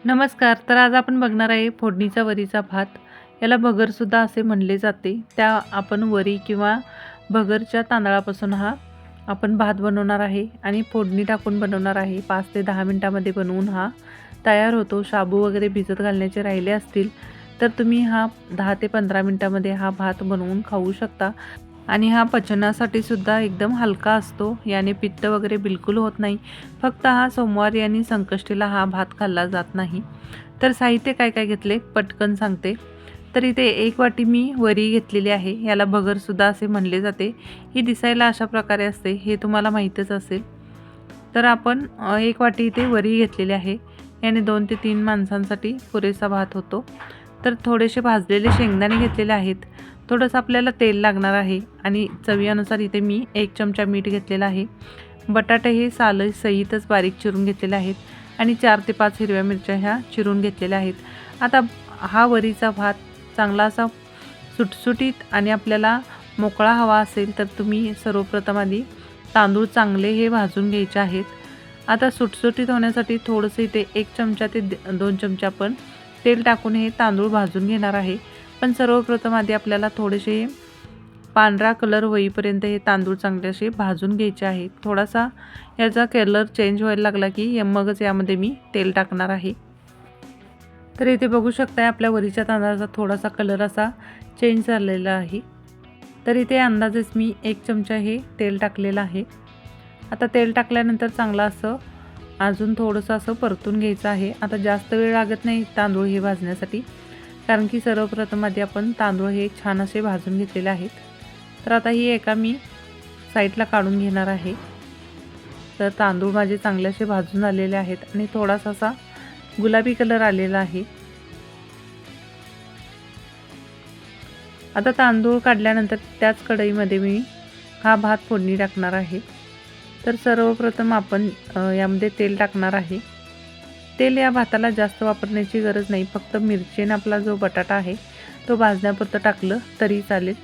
नमस्कार. तर आज आपण बघणार आहे फोडणीचा वरीचा भात. याला भगरसुद्धा असे म्हणले जाते. त्या आपण वरी किंवा भगरच्या तांदळापासून हा आपण भात बनवणार आहे आणि फोडणी टाकून बनवणार आहे. 5 ते 10 मिनिटामध्ये बनवून हा तयार होतो. शाबू वगैरे भिजत घालण्याचे राहिले असतील तर तुम्ही हा 10 ते 15 मिनिटामध्ये हा भात बनवून खाऊ शकता. आणि हा पचनासाठी सुद्धा एकदम हलका असतो. याने पित्त वगैरे बिलकुल होत नाही. फक्त हा सोमवारी आणि संकष्टीला हा भात खाल्ला जात नाही. तर साहित्य काय काय घेतले पटकन सांगते. तर इथे 1 वाटी मी वरी घेतलेली आहे. याला भगरसुद्धा असे म्हणले जाते. ही दिसायला अशा प्रकारे असते, हे तुम्हाला माहीतच असेल. तर आपण 1 वाटी इथे वरी घेतलेली आहे. याने 2 ते 3 माणसांसाठी पुरेसा भात होतो. तर थोडेसे भाजलेले शेंगदाणे घेतलेले आहेत. थोडंसं आपल्याला तेल लागणार आहे आणि चवीनुसार इथे मी 1 चमचा मीठ घेतलेला आहे. बटाटे हे सहितच बारीक चिरून घेतलेले आहेत आणि 4 ते 5 हिरव्या मिरच्या ह्या चिरून घेतलेल्या आहेत. आता हा वरीचा भात चांगला असा सुटसुटीत आणि आपल्याला मोकळा हवा असेल तर तुम्ही सर्वप्रथम आधी तांदूळ चांगले हे भाजून घ्यायचे आहेत. आता सुटसुटीत होण्यासाठी थोडंसं इथे 1 चमचा ते 2 चमचा पण तेल टाकून हे तांदूळ भाजून घेणार आहे. पण सर्वप्रथम आधी आपल्याला थोडेसे पांढरा कलर होईपर्यंत हे तांदूळ चांगले असे भाजून घ्यायचे आहेत. थोडासा याचा कलर चेंज व्हायला लागला की मगच यामध्ये मी तेल टाकणार आहे. तर इथे बघू शकता आपल्या वरीच्या तांदळाचा थोडासा कलर असा चेंज झालेला आहे. तर इथे अंदाजेच मी 1 चमचा हे तेल टाकलेलं आहे. आता तेल टाकल्यानंतर चांगलं असं अजून थोडंसं असं परतून घ्यायचं आहे. आता जास्त वेळ लागत नाही तांदूळ हे भाजण्यासाठी, कारण की सर्वप्रथम आधी आपण तांदूळ हे छान असे भाजून घेतलेले आहेत. तर आता ही एका मी साईडला काढून घेणार आहे. तर तांदूळ माझे चांगले असे भाजून आलेले आहेत आणि थोडासा असा गुलाबी कलर आलेला आहे. आता तांदूळ काढल्यानंतर त्याच कढईमध्ये मी हा भात फोडणी टाकणार आहे. तर सर्वप्रथम आपण यामध्ये तेल टाकणार आहे. तेल या भाताला जास्त वापरण्याची गरज नाही. फक्त मिरची आणि आपला जो बटाटा आहे तो भाजण्यापुरतं टाकलं तरी चालेल.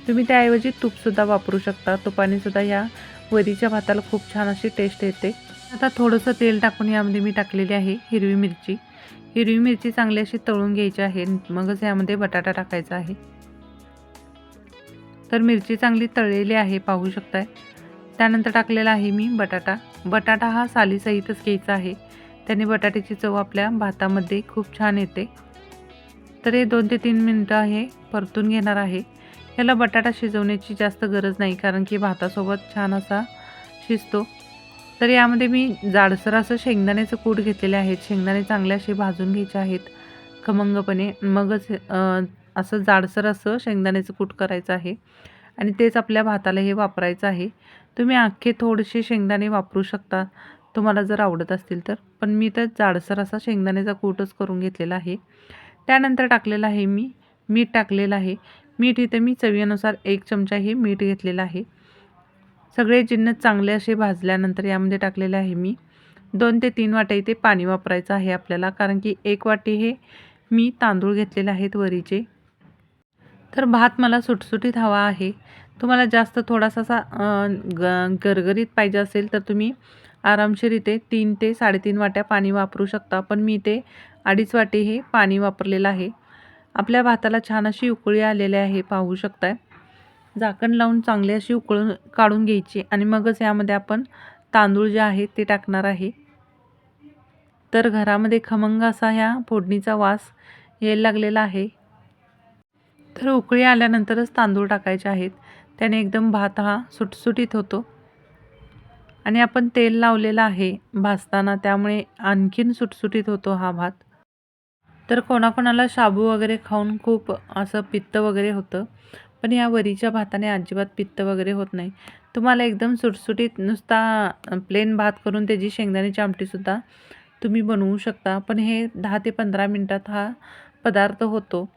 तुम्ही त्याऐवजी तूपसुद्धा वापरू शकता. तुपाने सुद्धा या वरीच्या भाताला खूप छान अशी टेस्ट येते. आता थोडंसं तेल टाकून यामध्ये मी टाकलेली आहे हिरवी मिरची. हिरवी मिरची चांगली अशी तळून घ्यायची आहे, मगच यामध्ये बटाटा टाकायचा आहे. तर मिरची चांगली तळलेली आहे, पाहू शकताय. त्यानंतर टाकलेला आहे मी बटाटा. बटाटा हा सालीसहितच घ्यायचा आहे, त्याने बटाट्याची चव आपल्या भातामध्ये खूप छान येते. तर हे 2 ते 3 मिनटं हे परतून घेणार आहे. याला बटाटा शिजवण्याची जास्त गरज नाही, कारण की भातासोबत छान असा शिजतो. तर यामध्ये मी जाडसर असं शेंगदाण्याचं कूट घेतलेले आहेत. शेंगदाणे चांगले असे भाजून घ्यायचे आहेत खमंगपणे, मगच असं जाडसर असं शेंगदाण्याचं कूट करायचं आहे आणि तेच आपल्या भाताला हे वापरायचं आहे. तुम्ही अख्खे थोडेसे शेंगदाणे वापरू शकता तुम्हाला जर आवडत असतील तर, पण मी तर जाडसर असा शेंगदाण्याचा कूटच करून घेतलेला आहे. त्यानंतर टाकलेलं आहे मी मीठ टाकलेलं आहे. मीठ इथे मी चवीनुसार 1 चमचा हे मीठ घेतलेलं आहे. सगळे जिन्नस चांगले असे भाजल्यानंतर यामध्ये टाकलेले आहे मी 2 ते 3 वाट्या इथे पाणी वापरायचं आहे आपल्याला, कारण की 1 वाटी हे मी तांदूळ घेतलेले आहेत वरीचे. तर भात मला सुटसुटीत हवा आहे. तुम्हाला जास्त थोडासा असा गरगरीत पाहिजे असेल तर तुम्ही आरामशीर इथे 3 ते 3.5 वाट्या पाणी वापरू शकता. पण मी इथे 2.5 वाटी हे पाणी वापरलेलं आहे. आपल्या भाताला छान अशी उकळी आलेली आहे, पाहू शकताय. झाकण लावून चांगली अशी उकळून काढून घ्यायची आणि मगच यामध्ये आपण तांदूळ जे आहेत ते टाकणार आहे. तर घरामध्ये खमंग असा ह्या फोडणीचा वास यायला लागलेला आहे. तर उकळी आल्यानंतरच तांदूळ टाकायचे आहेत, त्याने एकदम भात हा सुटसुटीत होतो. आणि आपण तेल लावलेलं आहे भाजताना, त्यामुळे आणखीन सुटसुटीत होतो हा भात. तर कोणाकोणाला शाबू वगैरे खाऊन खूप असं पित्त वगैरे होतं, पण या वरीच्या भाताने अजिबात पित्त वगैरे होत नाही. तुम्हाला एकदम सुटसुटीत नुसता प्लेन भात करून त्याची शेंगदाण्याची आमटीसुद्धा तुम्ही बनवू शकता. पण हे 10 ते 15 मिनटात हा पदार्थ होतो.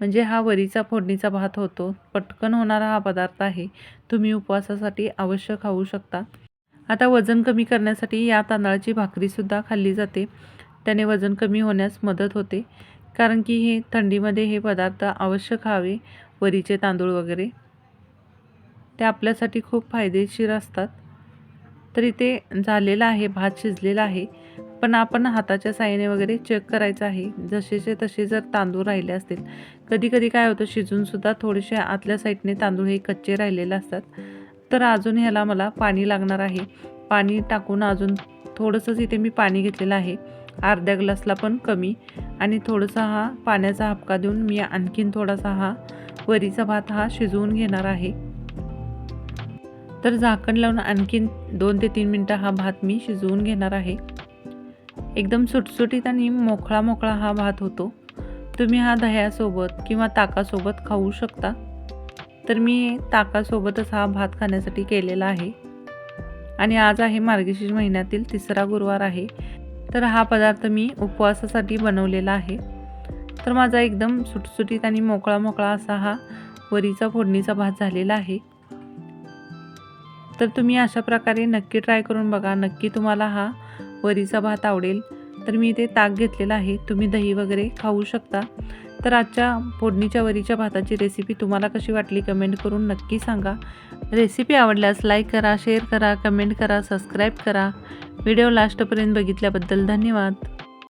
म्हणजे हा वरीचा फोडणीचा भात होतो. पटकन होणारा हा पदार्थ आहे. तुम्ही उपवासासाठी अवश्य खाऊ शकता. आता वजन कमी करण्यासाठी या तांदळाची भाकरीसुद्धा खाल्ली जाते. त्याने वजन कमी होण्यास मदत होते, कारण की हे थंडीमध्ये हे पदार्थ अवश्य खावे. वरीचे तांदूळ वगैरे ते आपल्यासाठी खूप फायदेशीर असतात. तर इथे झालेला आहे भात, शिजलेला आहे. पण आपण हाताच्या साहाय्याने वगैरे चेक करायचं आहे. जसेचे तसे जर तांदूळ राहिले असतील, कधी-कधी काय होतं शिजूनसुद्धा थोडेसे आतल्या साईडने तांदूळ हे कच्चे राहिलेले असतात. तर अजून ह्याला मला पाणी लागणार आहे. पाणी टाकून अजून थोडंसंच इथे मी पाणी घेतलेलं आहे, अर्ध्या ग्लासला पण कमी. आणि थोडासा हा पाण्याचा हापका देऊन मी आणखीन थोडासा हा वरीचा भात हा शिजवून घेणार आहे. तर झाकण लावून आणखीन 2 ते 3 मिनटं हा भात मी शिजवून घेणार आहे. एकदम सुटसुटीत आणि मोकळा मोकळा हा भात होतो. तुम्ही हा दह्यासोबत किंवा ताकासोबत खाऊ शकता. तर मी ताकासोबतच हा भात खाण्यासाठी केलेला आहे. आणि आज आहे मार्गशीर्ष महिन्यातील 3रा गुरुवार आहे. तर हा पदार्थ मी उपवासासाठी बनवलेला आहे. तर माझा एकदम सुटसुटीत आणि मोकळा मोकळा असा हा वरीचा फोडणीचा भात झालेला आहे. तर तुम्ही अशा प्रकारे नक्की ट्राय करून बघा. नक्की तुम्हाला हा वरीचा भात आवडेल. तर मी इथे ताक घेतलेला आहे, तुम्ही दही वगैरे खाऊ शकता. तर आजच्या फोडणीच्या वरीच्या भाताची रेसिपी तुम्हाला कशी वाटली कमेंट करून नक्की सांगा. रेसिपी आवडल्यास लाईक करा, शेअर करा, कमेंट करा, सबस्क्राईब करा. व्हिडिओ लास्टपर्यंत बघितल्याबद्दल धन्यवाद.